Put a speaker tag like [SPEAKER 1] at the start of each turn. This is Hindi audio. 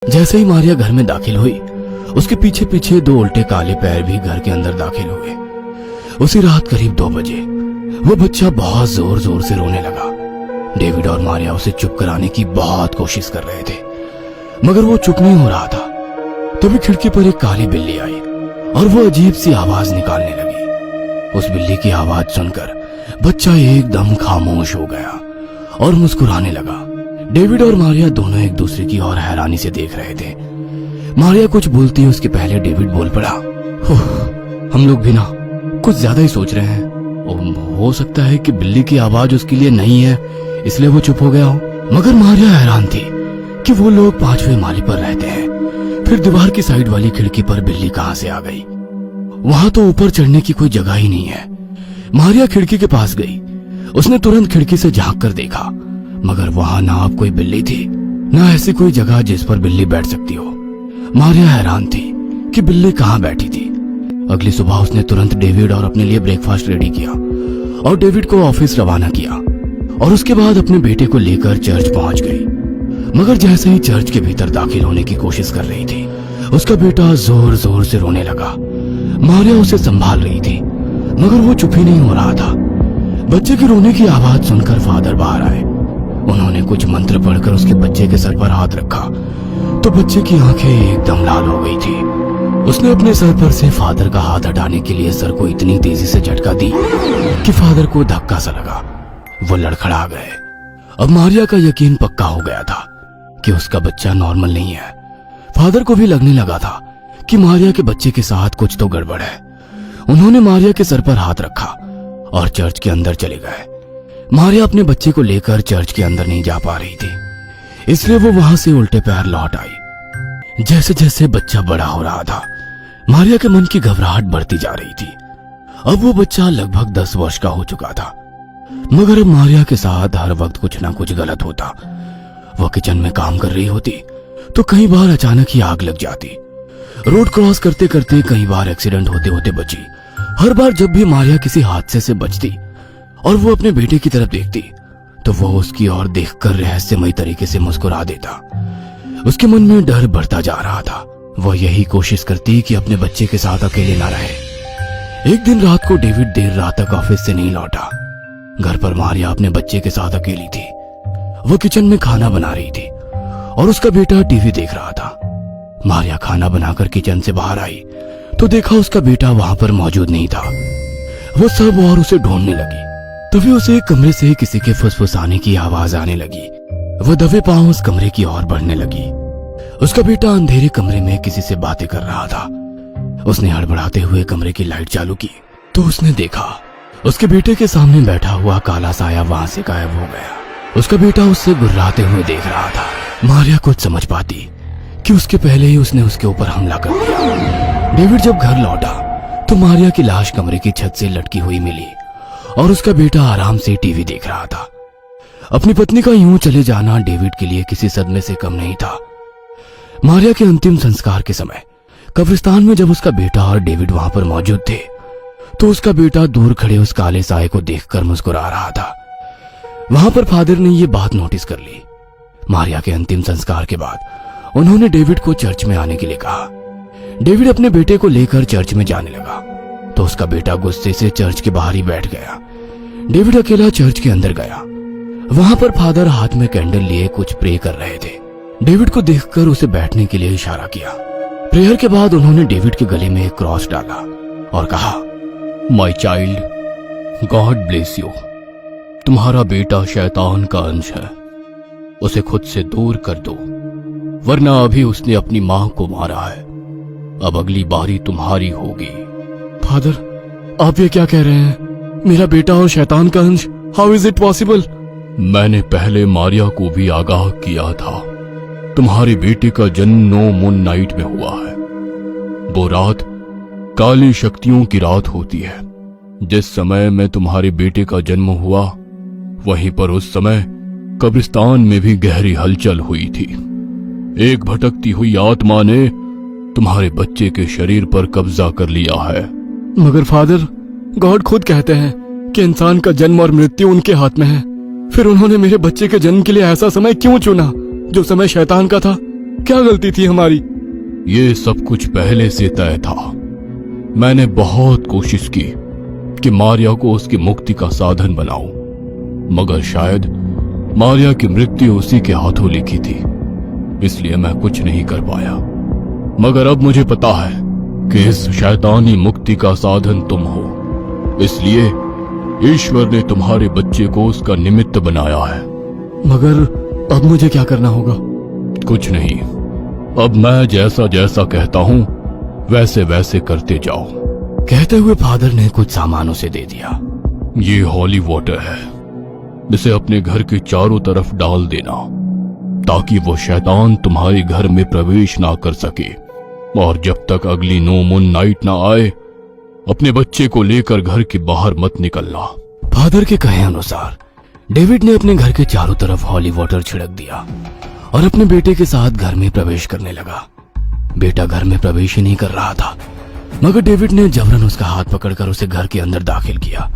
[SPEAKER 1] जैसे ही मारिया घर में दाखिल हुई, उसके पीछे पीछे दो उल्टे काले पैर भी घर के अंदर दाखिल हुए। उसी रात करीब 2 बजे वो बच्चा बहुत जोर जोर से रोने लगा। डेविड और मारिया उसे चुप कराने की बहुत कोशिश कर रहे थे, मगर वो चुप नहीं हो रहा था। तभी खिड़की पर एक काली बिल्ली आई और वो अजीब सी आवाज निकालने लगी। उस बिल्ली की आवाज सुनकर बच्चा एकदम खामोश हो गया और मुस्कुराने लगा। डेविड और मारिया दोनों एक दूसरे की ओर हैरानी से देख रहे थे। मारिया कुछ बोलती उसके पहले डेविड बोल पड़ा, हम लोग भी ना कुछ ज्यादा ही सोच रहे हैं। हो सकता है कि बिल्ली की आवाज उसके लिए नहीं है, इसलिए वो चुप हो गया हो। मगर मारिया हैरान थी कि वो लोग 5वें माले पर रहते हैं, फिर दीवार की साइड वाली खिड़की पर बिल्ली कहां से आ गई। वहां तो ऊपर चढ़ने की कोई जगह ही नहीं है। मारिया खिड़की के पास गई। उसने तुरंत खिड़की से झांक कर देखा, मगर वहां ना अब कोई बिल्ली थी, ना ऐसी कोई जगह जिस पर बिल्ली बैठ सकती हो। मारिया हैरान थी कि बिल्ली कहां बैठी थी। अगली सुबह उसने तुरंत डेविड और अपने लिए ब्रेकफास्ट रेडी किया और डेविड को ऑफिस रवाना किया और उसके बाद अपने बेटे को लेकर चर्च पहुंच गई। मगर जैसे ही चर्च के भीतर दाखिल होने की कोशिश कर रही थी, उसका बेटा जोर जोर से रोने लगा। मारिया उसे संभाल रही थी, मगर वो चुप ही नहीं हो रहा था। बच्चे के रोने की आवाज सुनकर फादर बाहर आए। उन्होंने कुछ मंत्र पढ़कर उसके बच्चे के सर पर हाथ रखा तो बच्चे की आंखें एकदम लाल हो गई थी। उसने अपने सर पर से फादर का हाथ हटाने के लिए सर को इतनी तेजी से झटका दी कि फादर को धक्का सा लगा। वो लड़खड़ा गए। अब मारिया का यकीन पक्का हो गया था कि उसका बच्चा नॉर्मल नहीं है। फादर को भी लगने लगा था कि मारिया के बच्चे के साथ कुछ तो गड़बड़ है। उन्होंने मारिया के सर पर हाथ रखा और चर्च के अंदर चले गए। मारिया अपने बच्चे को लेकर चर्च के अंदर नहीं जा पा रही थी, इसलिए वो वहां से उल्टे पैर लौट आई। जैसे जैसे बच्चा बड़ा हो रहा था, मारिया के मन की घबराहट बढ़ती जा रही थी। अब वो बच्चा लगभग 10 वर्ष का हो चुका था, मगर अब मारिया के साथ हर वक्त कुछ ना कुछ गलत होता। वो किचन में काम कर रही होती तो कई बार अचानक ही आग लग जाती। रोड क्रॉस करते करते कई बार एक्सीडेंट होते होते बची। हर बार जब भी मारिया किसी हादसे से बचती और वो अपने बेटे की तरफ देखती तो वो उसकी ओर देखकर रहस्यमयी तरीके से मुस्कुरा देता। उसके मन में डर बढ़ता जा रहा था। वो यही कोशिश करती कि अपने बच्चे के साथ अकेले ना रहे। एक दिन रात को डेविड देर रात तक ऑफिस से नहीं लौटा। घर पर मारिया अपने बच्चे के साथ अकेली थी। वो किचन में खाना बना रही थी और उसका बेटा टीवी देख रहा था। मारिया खाना बनाकर किचन से बाहर आई तो देखा उसका बेटा वहां पर मौजूद नहीं था। वो सब और उसे ढूंढने लगी। तभी उसे कमरे से किसी के फुसफुसाने की आवाज आने लगी। वो दबे पांव उस कमरे की ओर बढ़ने लगी। उसका बेटा अंधेरे कमरे में किसी से बातें कर रहा था। उसने हड़बड़ाते हुए कमरे की लाइट चालू की तो उसने देखा उसके बेटे के सामने बैठा हुआ काला साया वहां से गायब हो गया। उसका बेटा उससे गुर्राते हुए देख रहा था। मारिया कुछ समझ पाती कि उसके पहले ही उसने उसके ऊपर हमला कर दिया। डेविड जब घर लौटा तो मारिया की लाश कमरे की छत से लटकी हुई मिली और उसका बेटा आराम से टीवी देख रहा था। अपनी पत्नी का यूं चले जाना डेविड के लिए किसी सदमे से कम नहीं था। मारिया के अंतिम संस्कार के समय कब्रिस्तान में जब उसका बेटा और डेविड वहां पर मौजूद थे तो उसका बेटा दूर खड़े उस काले साए को देखकर मुस्कुरा रहा था। वहां पर फादर ने ये बात नोटिस कर ली। मारिया के अंतिम संस्कार के बाद उन्होंने डेविड को चर्च में आने के लिए कहा। डेविड अपने बेटे को लेकर चर्च में जाने लगा तो उसका बेटा गुस्से से चर्च के बाहर ही बैठ गया। डेविड अकेला चर्च के अंदर गया। वहां पर फादर हाथ में कैंडल लिए कुछ प्रे कर रहे थे। डेविड को देखकर उसे बैठने के लिए इशारा किया। प्रेयर के बाद उन्होंने डेविड के गले में एक क्रॉस डाला और कहा, my child, God bless you. तुम्हारा बेटा शैतान का अंश है, उसे खुद से दूर कर दो, वरना अभी उसने अपनी मां को मारा है। अब अगली बारी तुम्हारी होगी। फादर, आप ये क्या कह रहे हैं? मेरा बेटा और शैतान का अंश, हाउ इज इट पॉसिबल? मैंने पहले मारिया को भी आगाह किया था। तुम्हारे बेटे का जन्म 9 मून नाइट में हुआ है। वो रात काली शक्तियों की रात होती है। जिस समय में तुम्हारे बेटे का जन्म हुआ, वहीं पर उस समय कब्रिस्तान में भी गहरी हलचल हुई थी। एक भटकती हुई आत्मा ने तुम्हारे बच्चे के शरीर पर कब्जा कर लिया है। मगर फादर, गॉड खुद कहते हैं कि इंसान का जन्म और मृत्यु उनके हाथ में है। फिर उन्होंने मेरे बच्चे के जन्म के लिए ऐसा समय क्यों चुना जो समय शैतान का था? क्या गलती थी हमारी? ये सब कुछ पहले से तय था। मैंने बहुत कोशिश की कि मारिया को उसकी मुक्ति का साधन बनाऊं, मगर शायद मारिया की मृत्यु उसी के हाथों लिखी थी, इसलिए मैं कुछ नहीं कर पाया। मगर अब मुझे पता है कि इस शैतानी मुक्ति का साधन तुम हो, इसलिए ईश्वर ने तुम्हारे बच्चे को उसका निमित्त बनाया है। मगर अब मुझे क्या करना होगा? कुछ नहीं, अब मैं जैसा जैसा कहता हूं वैसे वैसे करते जाओ। कहते हुए फादर ने कुछ सामान उसे दे दिया। ये हॉली वाटर है, इसे अपने घर के चारों तरफ डाल देना ताकि वो शैतान तुम्हारे घर में प्रवेश ना कर सके, और जब तक अगली नो मून नाइट ना आए अपने बच्चे को लेकर घर के बाहर मत निकलना। फादर के कहे अनुसार डेविड ने अपने घर के चारों तरफ हॉली वाटर छिड़क दिया और अपने बेटे के साथ घर में प्रवेश करने लगा। बेटा घर में प्रवेश ही नहीं कर रहा था, मगर डेविड ने जबरन उसका हाथ पकड़कर उसे घर के अंदर दाखिल किया